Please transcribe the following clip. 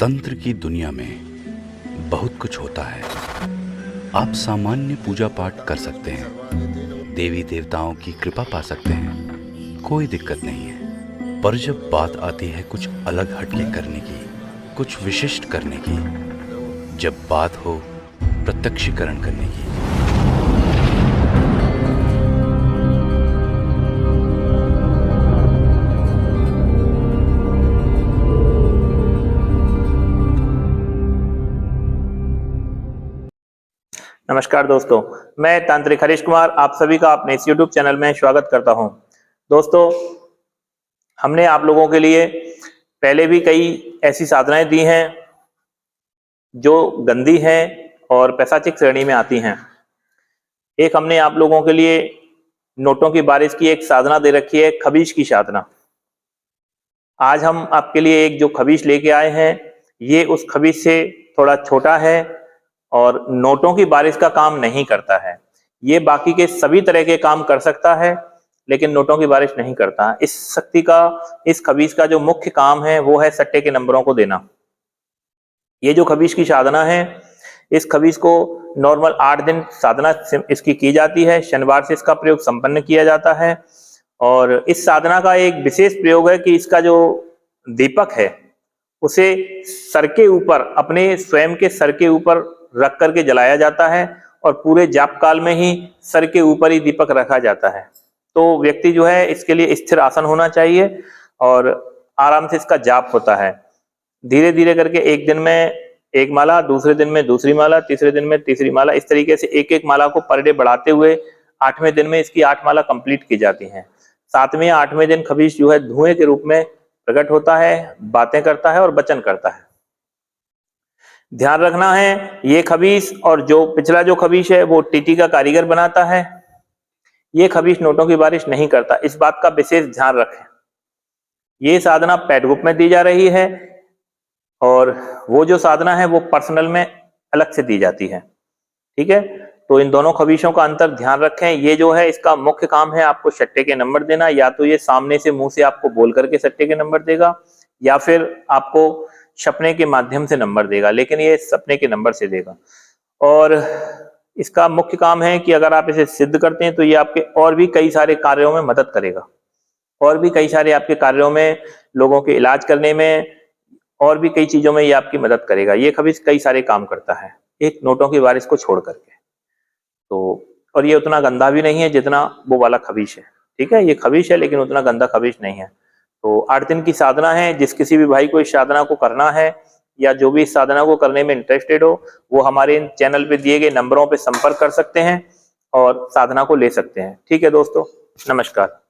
तंत्र की दुनिया में बहुत कुछ होता है। आप सामान्य पूजा पाठ कर सकते हैं, देवी देवताओं की कृपा पा सकते हैं, कोई दिक्कत नहीं है। पर जब बात आती है कुछ अलग हटके करने की, कुछ विशिष्ट करने की, जब बात हो प्रत्यक्षीकरण करने की, नमस्कार दोस्तों, मैं तांत्रिक हरीश कुमार आप सभी का अपने इस YouTube चैनल में स्वागत करता हूं। दोस्तों, हमने आप लोगों के लिए पहले भी कई ऐसी साधनाएं दी हैं जो गंदी हैं और पैशाचिक श्रेणी में आती हैं। एक हमने आप लोगों के लिए नोटों की बारिश की एक साधना दे रखी है, खबीश की साधना। आज हम आपके लिए एक जो खबीश लेके आए हैं, ये उस खबीश से थोड़ा छोटा है और नोटों की बारिश का काम नहीं करता है। ये बाकी के सभी तरह के काम कर सकता है, लेकिन नोटों की बारिश नहीं करता। इस शक्ति का, इस खबीश का जो मुख्य काम है वो है सट्टे के नंबरों को देना। ये जो खबीश की साधना है, इस खबीश को नॉर्मल 8 दिन साधना इसकी की जाती है। शनिवार से इसका प्रयोग संपन्न किया जाता है। और इस साधना का एक विशेष प्रयोग है कि इसका जो दीपक है उसे सर के ऊपर, अपने स्वयं के सर के ऊपर रख करके जलाया जाता है और पूरे जाप काल में ही सर के ऊपर ही दीपक रखा जाता है। तो व्यक्ति जो है इसके लिए स्थिर आसन होना चाहिए और आराम से इसका जाप होता है। धीरे धीरे करके एक दिन में एक माला, दूसरे दिन में दूसरी माला, तीसरे दिन में तीसरी माला, इस तरीके से एक एक माला को पर डे बढ़ाते हुए 8वें दिन में इसकी 8 माला कंप्लीट की जाती हैं। 7वें या 8वें दिन खबीश जो है धुएं के रूप में प्रकट होता है, बातें करता है और वचन करता है। ध्यान रखना है, ये खबीश और जो पिछला जो खबीश है वो टीटी का कारीगर बनाता है। ये खबीश नोटों की बारिश नहीं करता, इस बात का विशेष ध्यान रखें। ये साधना पेड ग्रुप में दी जा रही है और वो जो साधना है वो पर्सनल में अलग से दी जाती है। ठीक है, तो इन दोनों खबीशों का अंतर ध्यान रखें। ये जो है इसका मुख्य काम है आपको सट्टे के नंबर देना। या तो ये सामने से मुंह से आपको बोल करके सट्टे के नंबर देगा, या फिर आपको सपने के माध्यम से नंबर देगा, लेकिन ये सपने के नंबर से देगा। और इसका मुख्य काम है कि अगर आप इसे सिद्ध करते हैं तो ये आपके और भी कई सारे कार्यों में मदद करेगा, और भी कई सारे आपके कार्यों में, लोगों के इलाज करने में, और भी कई चीजों में ये आपकी मदद करेगा। ये खबीश कई सारे काम करता है, एक नोटों की बारिश को छोड़ करके। तो और ये उतना गंदा भी नहीं है जितना वो वाला खबीश है। ठीक है, ये खबीश है लेकिन उतना गंदा खबीश नहीं है। तो 8 दिन की साधना है। जिस किसी भी भाई को इस साधना को करना है या जो भी इस साधना को करने में इंटरेस्टेड हो, वो हमारे चैनल पे दिए गए नंबरों पे संपर्क कर सकते हैं और साधना को ले सकते हैं। ठीक है दोस्तों, नमस्कार।